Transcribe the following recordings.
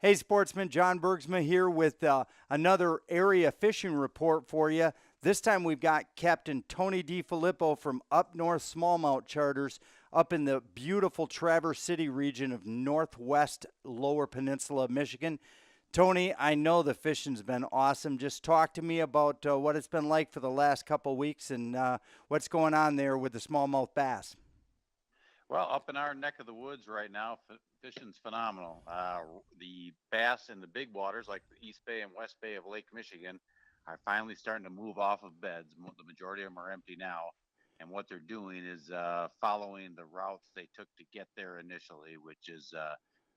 Hey, sportsman, John Bergsma here with another area fishing report for you. This time we've got Captain Tony DeFilippo from Up North Smallmouth Charters up in the beautiful Traverse City region of northwest Lower Peninsula of Michigan. Tony, I know the fishing's been awesome. Just talk to me about what it's been like for the last couple weeks and what's going on there with the smallmouth bass. Well, up in our neck of the woods right now, fishing's phenomenal. The bass in the big waters, like the East Bay and West Bay of Lake Michigan, are finally starting to move off of beds. The majority of them are empty now. And what they're doing is following the routes they took to get there initially, which is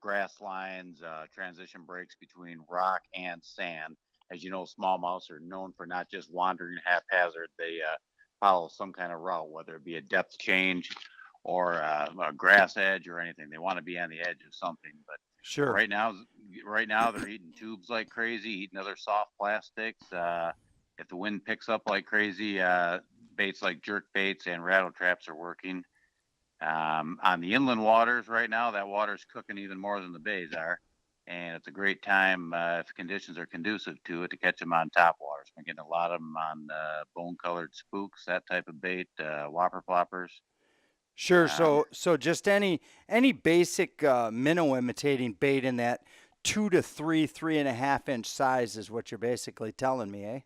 grass lines, transition breaks between rock and sand. As you know, smallmouths are known for not just wandering haphazard. They follow some kind of route, whether it be a depth change or a grass edge or anything. They want to be on the edge of something. But Sure. right now they're eating tubes like crazy, eating other soft plastics. If the wind picks up like crazy, baits like jerk baits and rattle traps are working. On the inland waters right now, that water's cooking even more than the bays are. And it's a great time, if conditions are conducive to it, to catch them on top waters. We're getting a lot of them on bone-colored spooks, that type of bait, whopper floppers. Sure. Um, So just any basic minnow imitating bait in that 2 to 3.5 inch size is what you're basically telling me, eh?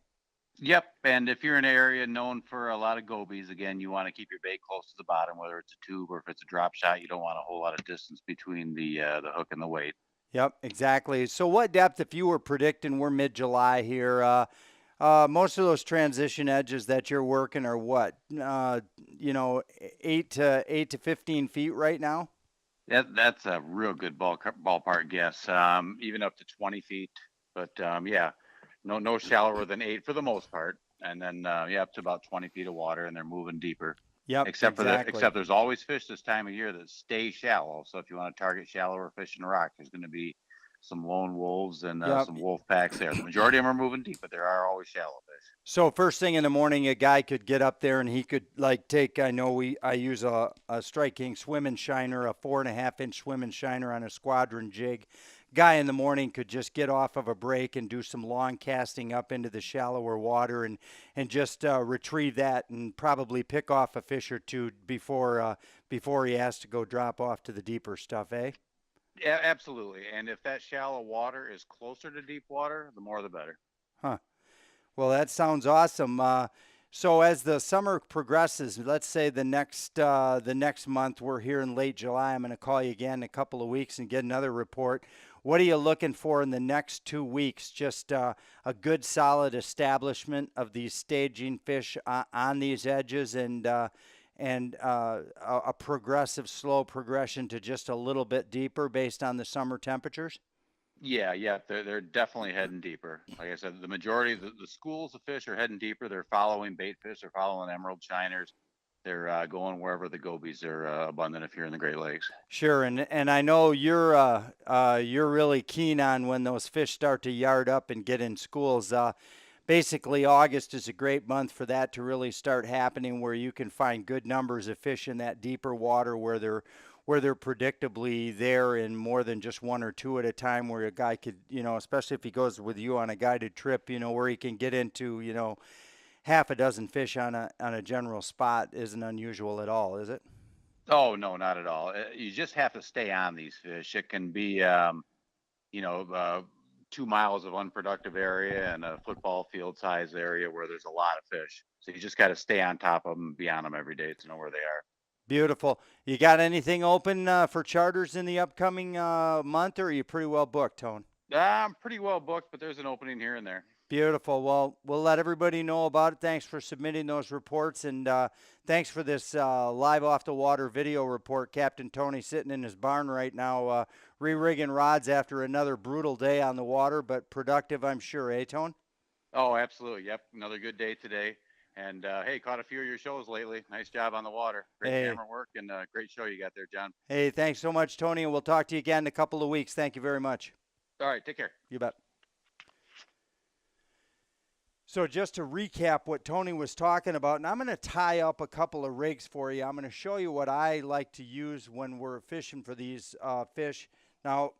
Yep, and if you're in an area known for a lot of gobies, again, you want to keep your bait close to the bottom, whether it's a tube or if it's a drop shot. You don't want a whole lot of distance between the hook and the weight. Yep, exactly. So what depth, if you were predicting, we're mid-July here, most of those transition edges that you're working are what, 8 to 15 feet right now? That's a real good ballpark guess, even up to 20 feet. But yeah, no shallower than 8 for the most part, and then yeah, up to about 20 feet of water, and they're moving deeper. Yep, exactly. Except there's always fish this time of year that stay shallow. So if you want to target shallower fish in rock, there's going to be some lone wolves and Yep. some wolf packs there. The majority of them are moving deep, but there are always shallow fish. So first thing in the morning, a guy could get up there and he could like take. I use a Strike King swimming shiner, a 4.5 inch swimming shiner on a squadron jig. Guy in the morning could just get off of a break and do some long casting up into the shallower water and just retrieve that and probably pick off a fish or two before he has to go drop off to the deeper stuff, eh? Yeah, absolutely. And if that shallow water is closer to deep water, the more the better. Huh. Well, that sounds awesome. So as the summer progresses, let's say the next month, we're here in late July. I'm going to call you again in a couple of weeks and get another report. What are you looking for in the next 2 weeks? Just a good, solid establishment of these staging fish on these edges, and a progressive, slow progression to just a little bit deeper based on the summer temperatures. Yeah, they're definitely heading deeper. Like I said, the majority of the schools of fish are heading deeper. They're following bait fish. They're following emerald shiners. They're going wherever the gobies are abundant if you're in the Great Lakes. Sure, and I know you're really keen on when those fish start to yard up and get in schools. Basically, August is a great month for that to really start happening, where you can find good numbers of fish in that deeper water where they're predictably there in more than just one or two at a time. Where a guy could, especially if he goes with you on a guided trip, where he can get into, half a dozen fish on a general spot isn't unusual at all, is it? Oh no, not at all. You just have to stay on these fish. It can be, you know, 2 miles of unproductive area and a football field size area where there's a lot of fish. So you just got to stay on top of them and be on them every day to know where they are. Beautiful. You got anything open for charters in the upcoming month, or are you pretty well booked, Tone? I'm pretty well booked, but there's an opening here and there. Beautiful. Well, we'll let everybody know about it. Thanks for submitting those reports, and thanks for this live off the water video report. Captain Tony sitting in his barn right now, re-rigging rods after another brutal day on the water, but productive, I'm sure, eh, Tone? Oh, absolutely. Yep. Another good day today. And hey, caught a few of your shows lately. Nice job on the water. Great Hey, camera work and great show you got there, John. hey, thanks so much, Tony, and we'll talk to you again in a couple of weeks. Thank you very much. All right. Take care. You bet. So just to recap what Tony was talking about, and I'm going to tie up a couple of rigs for you. I'm going to show you what I like to use when we're fishing for these fish. Now,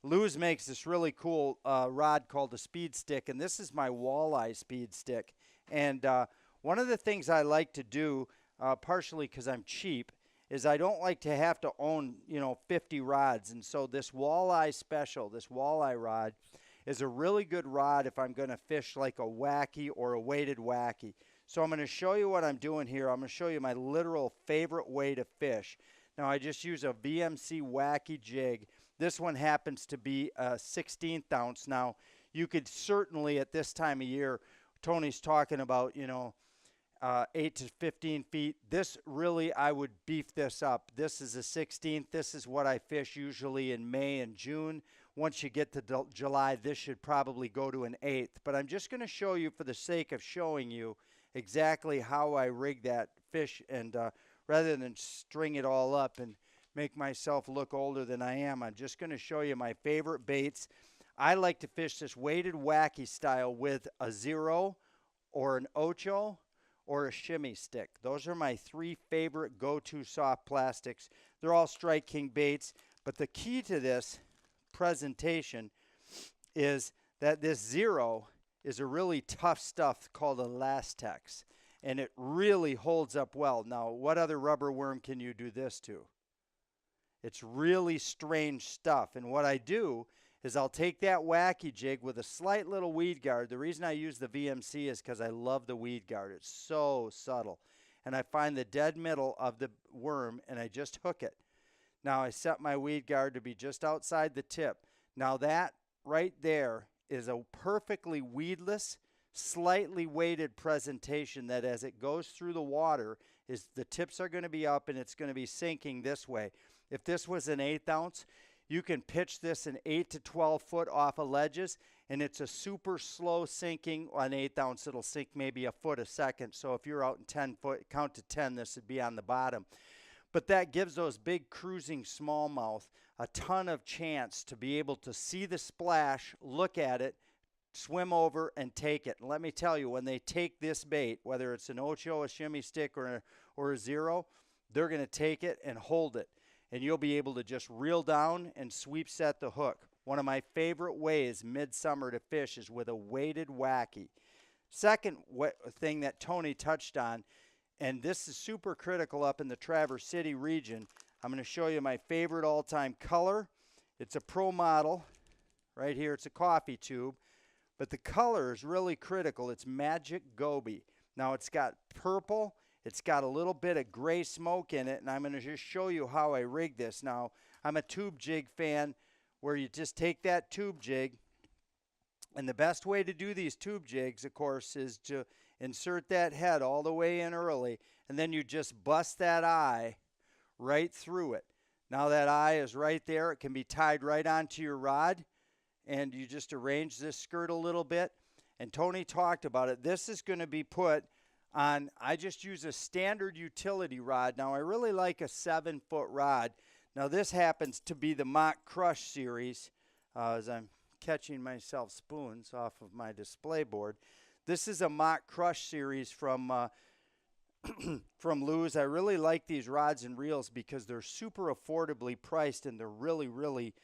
Luz makes this really cool rod called a speed stick, and this is my walleye speed stick. And one of the things I like to do, partially because I'm cheap, is I don't like to have to own, 50 rods. And so this walleye special, this walleye rod, is a really good rod if I'm going to fish like a wacky or a weighted wacky. So I'm going to show you what I'm doing here. I'm going to show you my literal favorite way to fish. Now I just use a VMC wacky jig. This one happens to be a 16th ounce. Now you could certainly at this time of year, Tony's talking about, 8 to 15 feet. This really, I would beef this up. This is a 16th. This is what I fish usually in May and June. Once you get to July, this should probably go to an 1/8. But I'm just going to show you, for the sake of showing you exactly how I rig that fish, and rather than string it all up and make myself look older than I am, I'm just going to show you my favorite baits. I like to fish this weighted wacky style with a 0 or an ocho or a shimmy stick. Those are my 3 favorite go-to soft plastics. They're all Strike King baits, but the key to this presentation is that this 0 is a really tough stuff called Elastex, and it really holds up well. Now, what other rubber worm can you do this to? It's really strange stuff, and what I do is I'll take that wacky jig with a slight little weed guard. The reason I use the VMC is because I love the weed guard. It's so subtle. And I find the dead middle of the worm, and I just hook it. Now I set my weed guard to be just outside the tip. Now that right there is a perfectly weedless, slightly weighted presentation that as it goes through the water, is the tips are going to be up and it's going to be sinking this way. If this was an 1/8 ounce, you can pitch this an 8 to 12 foot off of ledges, and it's a super slow sinking. On 1/8 ounce, it'll sink maybe a foot a second. So if you're out in 10 foot, count to 10, this would be on the bottom. But that gives those big cruising smallmouth a ton of chance to be able to see the splash, look at it, swim over, and take it. And let me tell you, when they take this bait, whether it's an ocho, a shimmy stick, or a 0, they're going to take it and hold it. And you'll be able to just reel down and sweep set the hook. One of my favorite ways midsummer to fish is with a weighted wacky. Second thing that Tony touched on, and this is super critical up in the Traverse City region, I'm going to show you my favorite all-time color. It's a pro model. Right here, it's a coffee tube. But the color is really critical. It's Magic Goby. Now, it's got purple. It's got a little bit of gray smoke in it, and I'm going to just show you how I rig this. Now, I'm a tube jig fan where you just take that tube jig, and the best way to do these tube jigs, of course, is to insert that head all the way in early, and then you just bust that eye right through it. Now that eye is right there. It can be tied right onto your rod, and you just arrange this skirt a little bit, and Tony talked about it. This is going to be put on, I just use a standard utility rod. Now, I really like a 7-foot rod. Now, this happens to be the Mock Crush series, as I'm catching myself spoons off of my display board. This is a Mock Crush series from from Luz. I really like these rods and reels because they're super affordably priced, and they're really, really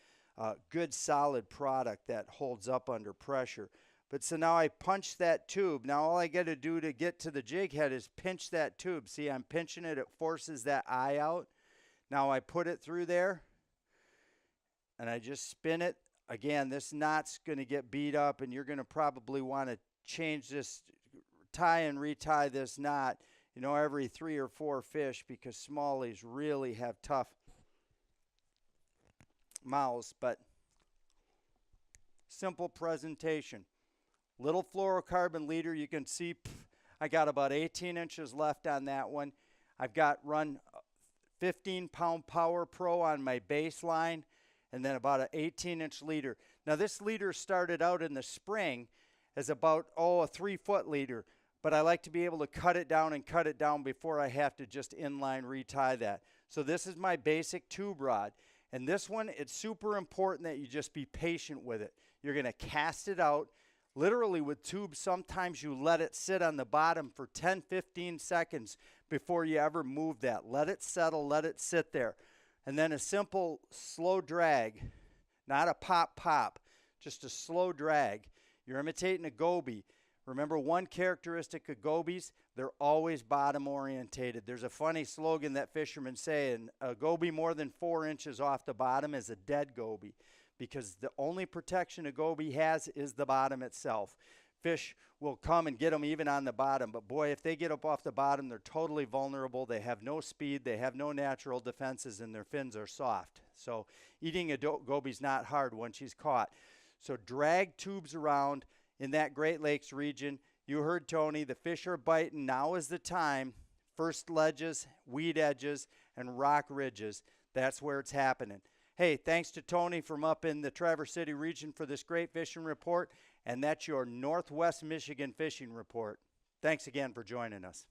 good, solid product that holds up under pressure. But so now I punch that tube. Now all I got to do to get to the jig head is pinch that tube. See, I'm pinching it. It forces that eye out. Now I put it through there, and I just spin it. Again, this knot's going to get beat up, and you're going to probably want to change this, tie and retie this knot, every 3 or 4 fish, because smallies really have tough mouths. But simple presentation. Little fluorocarbon leader. You can see I got about 18 inches left on that one. I've got run 15-pound Power Pro on my baseline, and then about an 18-inch leader. Now, this leader started out in the spring as about, a 3-foot leader, but I like to be able to cut it down before I have to just inline retie that. So this is my basic tube rod. And this one, it's super important that you just be patient with it. You're going to cast it out. Literally with tubes, sometimes you let it sit on the bottom for 10, 15 seconds before you ever move that. Let it settle, let it sit there. And then a simple slow drag not a pop pop, just a slow drag. You're imitating a goby. Remember one characteristic of gobies, they're always bottom orientated. There's a funny slogan that fishermen say, and a goby more than 4 inches off the bottom is a dead goby, because the only protection a goby has is the bottom itself. Fish will come and get them even on the bottom, but boy, if they get up off the bottom, they're totally vulnerable. They have no speed, they have no natural defenses, and their fins are soft. So eating a goby's not hard once she's caught. So drag tubes around in that Great Lakes region. You heard Tony, the fish are biting. Now is the time. First ledges, weed edges, and rock ridges. That's where it's happening. Hey, thanks to Tony from up in the Traverse City region for this great fishing report. And that's your Northwest Michigan fishing report. Thanks again for joining us.